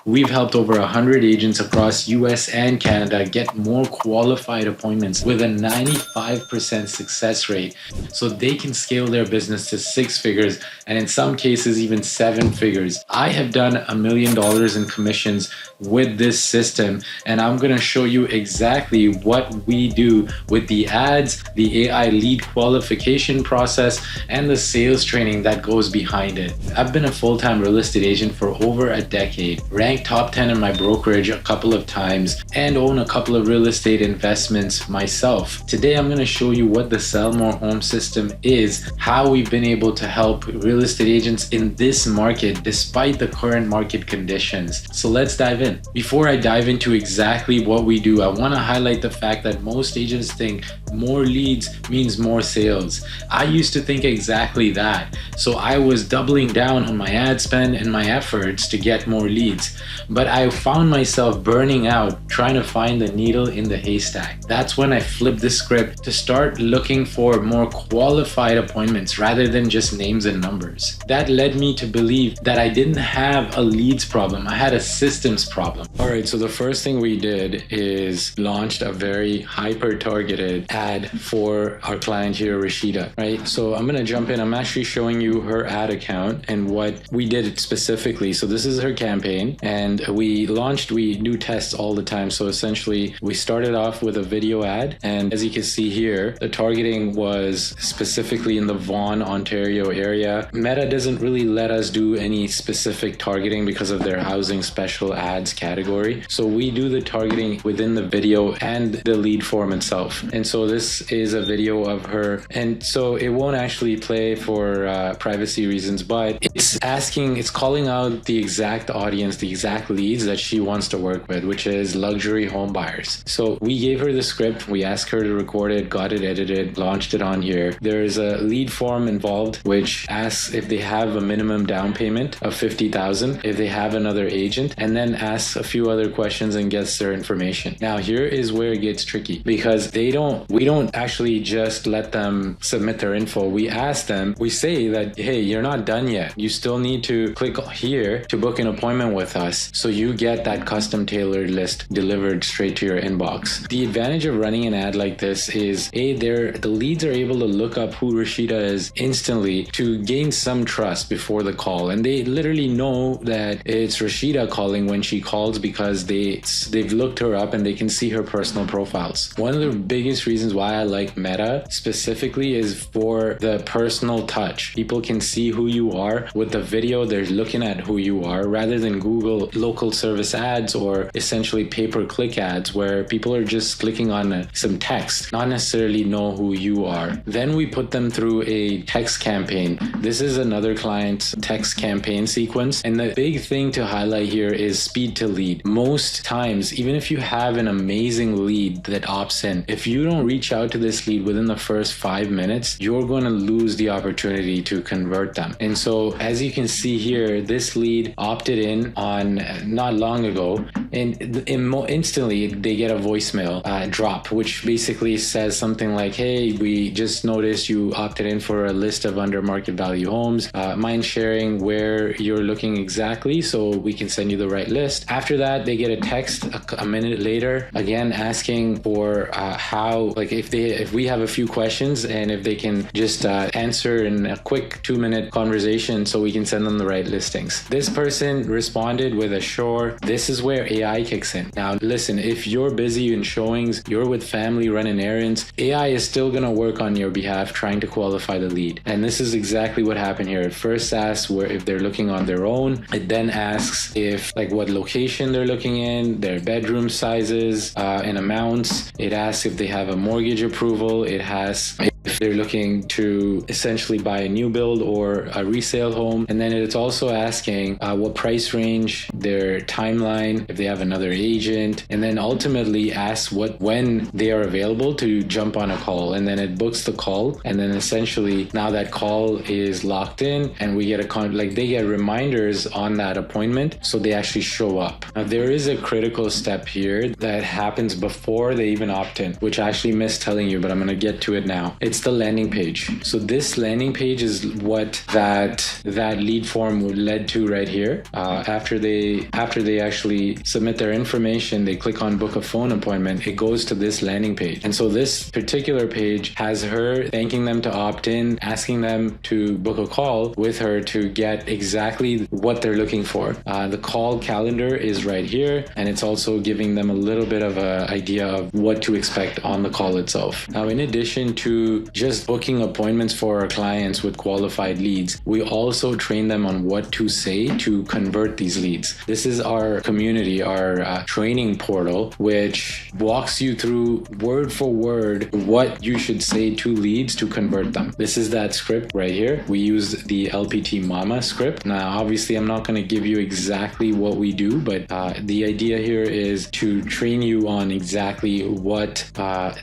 We've helped over 100 agents across US and Canada get more qualified appointments with a 95% success rate so they can scale their business to 6 figures and in some cases even 7 figures. I have done $1 million in commissions with this system, and I'm going to show you exactly what we do with the ads, the AI lead qualification process, and the sales training that goes behind it. I've been a full-time real estate agent for over a decade, ranked top 10 in my brokerage a couple of times, and own a couple of real estate investments myself. Today, I'm going to show you what the Sell More Home system is, how we've been able to help real estate agents in this market despite the current market conditions. So let's dive in. Before I dive into exactly what we do, I want to highlight the fact that most agents think more leads means more sales. I used to think exactly that. So I was doubling down on my ad spend and my efforts to get more leads. But I found myself burning out trying to find the needle in the haystack. That's when I flipped the script to start looking for more qualified appointments rather than just names and numbers. That led me to believe that I didn't have a leads problem. I had a systems problem. All right, so the first thing we did is launched a very hyper-targeted ad for our client here, Rashida, right? So I'm going to jump in. I'm actually showing you her ad account and what we did specifically. So this is her campaign, and we do tests all the time. So essentially, we started off with a video ad, and as you can see here, the targeting was specifically in the Vaughan, Ontario area. Meta doesn't really let us do any specific targeting because of their housing special ads category. So we do the targeting within the video and the lead form itself. And so this is a video of her. And so it won't actually play for privacy reasons, but it's calling out the exact audience, the exact leads that she wants to work with, which is luxury home buyers. So we gave her the script, we asked her to record it, got it edited, launched it on here. There's a lead form involved, which asks if they have a minimum down payment of $50,000, if they have another agent, and then asks a few other questions and gets their information. Now here is where it gets tricky because we don't actually just let them submit their info. We ask them, we say that, hey, you're not done yet. You still need to click here to book an appointment with us so you get that custom tailored list delivered straight to your inbox. The advantage of running an ad like this is the leads are able to look up who Rashida is instantly to gain some trust before the call, and they literally know that it's Rashida calling when she calls because they've looked her up and they can see her personal profiles. One of the biggest reasons why I like Meta specifically is for the personal touch. People can see who you are with the video. They're looking at who you are rather than Google local service ads or essentially pay-per-click ads where people are just clicking on some text, not necessarily know who you are. Then we put them through a text campaign. This is another client's text campaign sequence, and the big thing to highlight here is speed to lead. Most times, even if you have an amazing lead that opts in, if you don't reach out to this lead within the first 5 minutes, you're going to lose the opportunity to convert them. And so as you can see here, this lead opted in on not long ago, and instantly they get a voicemail drop, which basically says something like, hey, we just noticed you opted in for a list of under market value homes. Mind sharing where you're looking exactly so we can send you the right list. After that, they get a text a minute later, again asking for if we have a few questions and if they can just answer in a quick 2-minute conversation so we can send them the right listings. This person responded with a sure. This is where AI kicks in. Now listen, if you're busy in showings, you're with family running errands, AI is still going to work on your behalf trying to qualify the lead. And this is exactly what happened here. It first asks if they're looking on their own. It then asks what location they're looking in, their bedroom sizes and amounts. It asks if they have a mortgage approval. It has if they're looking to essentially buy a new build or a resale home. And then it's also asking what price range, their timeline, if they have another agent, and then ultimately asks when they are available to jump on a call. And then it books the call. And then essentially now that call is locked in and we get they get reminders on that appointment so they actually show up. Now there is a critical step here that happens before they even opt in, which I actually missed telling you, but I'm going to get to it now. It It's the landing page. So this landing page is what that lead form led to right here. After they actually submit their information, they click on book a phone appointment, it goes to this landing page. And so this particular page has her thanking them to opt in, asking them to book a call with her to get exactly what they're looking for. The call calendar is right here, and it's also giving them a little bit of an idea of what to expect on the call itself. Now, in addition to just booking appointments for our clients with qualified leads, we also train them on what to say to convert these leads. This is our community, our training portal, which walks you through word for word what you should say to leads to convert them. This is that script right here. We use the LPT Mama script. Now, obviously, I'm not going to give you exactly what we do, but the idea here is to train you on exactly what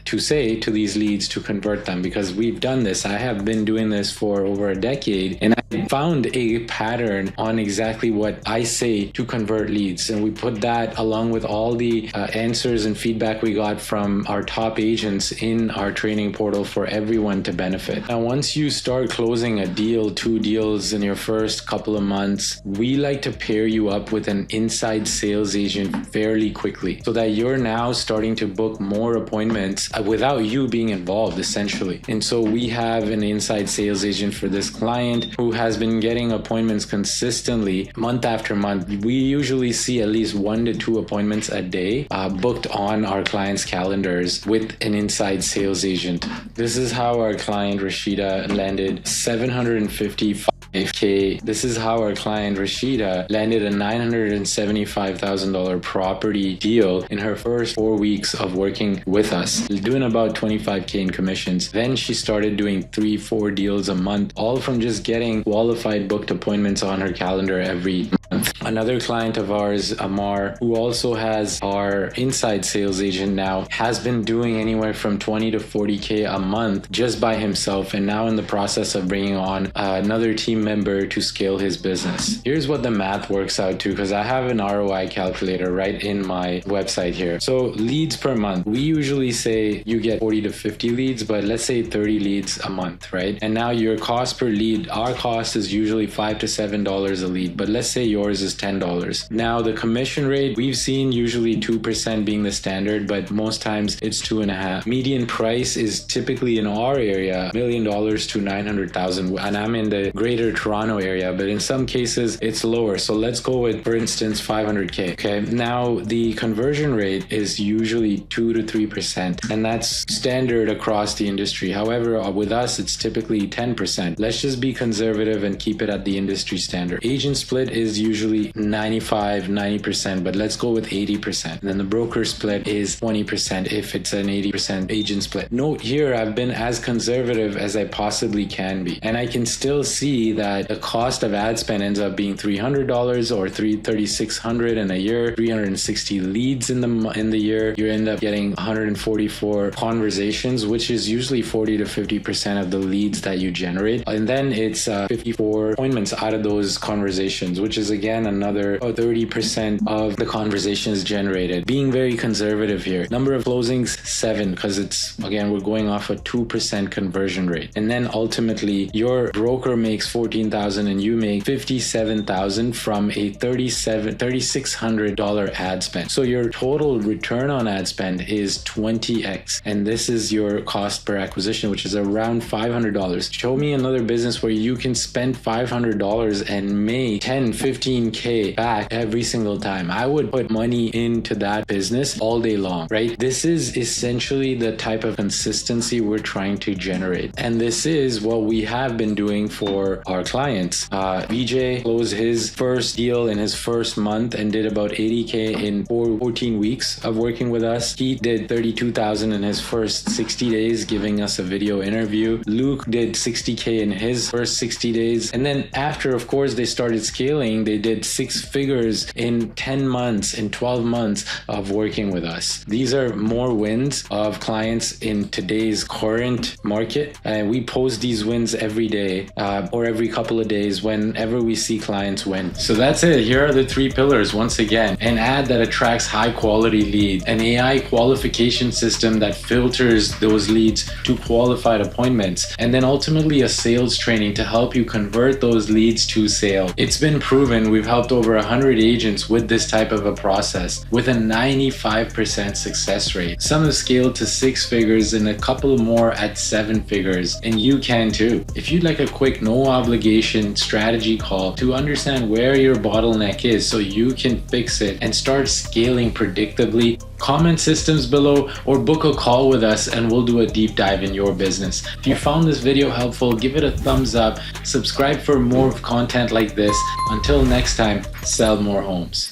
to say to these leads to convert them, because we've done this. I have been doing this for over a decade, and I found a pattern on exactly what I say to convert leads. And we put that along with all the answers and feedback we got from our top agents in our training portal for everyone to benefit. Now, once you start closing a deal, 2 deals in your first couple of months, we like to pair you up with an inside sales agent fairly quickly so that you're now starting to book more appointments without you being involved, essentially. And so we have an inside sales agent for this client who has been getting appointments consistently month after month. We usually see at least 1 to 2 appointments a day booked on our clients' calendars with an inside sales agent. This is how our client Rashida landed $755K. This is how our client Rashida landed a $975,000 property deal in her first 4 weeks of working with us, doing about $25K in commissions. Then she started doing 3-4 deals a month, all from just getting qualified booked appointments on her calendar every month. Another client of ours, Amar, who also has our inside sales agent now, has been doing anywhere from 20 to 40K a month just by himself, and now in the process of bringing on another team member to scale his business. Here's what the math works out to, because I have an ROI calculator right in my website here. So leads per month, we usually say you get 40 to 50 leads, but let's say 30 leads a month, right? And now your cost per lead, our cost is usually $5 to $7 a lead, but let's say yours is $10. Now the commission rate, we've seen usually 2% being the standard, but most times it's 2.5. Median price is typically in our area $1 million to 900,000, and I'm in the greater Toronto area, but in some cases it's lower. So let's go with, for instance, 500K. Okay, now the conversion rate is usually 2 to 3%, and that's standard across the industry. However, with us, it's typically 10%. Let's just be conservative and keep it at the industry standard. Agent split is usually 90%, but let's go with 80%. And then the broker split is 20% if it's an 80% agent split. Note here, I've been as conservative as I possibly can be, and I can still see that the cost of ad spend ends up being $300 or $3,600 in a year, 360 leads in the year. You end up getting 144 conversations, which is usually 40 to 50% of the leads that you generate, and then it's 54 appointments out of those conversations, which is again another 30% of the conversations generated. Being very conservative here. Number of closings, 7, because it's, again, we're going off a 2% conversion rate. And then ultimately your broker makes $14,000 and you make $57,000 from a $3,600 ad spend. So your total return on ad spend is 20x, and this is your cost per acquisition, which is around $500. Show me another business where you can spend $500 and make 10, 15K back every single time. I would put money into that business all day long, right? This is essentially the type of consistency we're trying to generate, and this is what we have been doing for our clients. VJ closed his first deal in his first month and did about 80K in 14 weeks of working with us. He did 32,000 in his first 60 days giving us a video interview. Luke did 60K in his first 60 days, and then after, of course, they started scaling, they did 6 figures in 10 months, in 12 months of working with us. These are more wins of clients in today's current market. And we post these wins every day or every couple of days whenever we see clients win. So that's it. Here are the 3 pillars once again. An ad that attracts high quality leads, an AI qualification system that filters those leads to qualified appointments, and then ultimately a sales training to help you convert those leads to sale. It's been proven. We've helped over 100 agents with this type of a process with a 95% success rate. Some have scaled to 6 figures and a couple more at 7 figures, and you can too. If you'd like a quick no obligation strategy call to understand where your bottleneck is so you can fix it and start scaling predictably, comment systems below or book a call with us and we'll do a deep dive in your business. If you found this video helpful, give it a thumbs up, subscribe for more content like this. Until next time, sell more homes.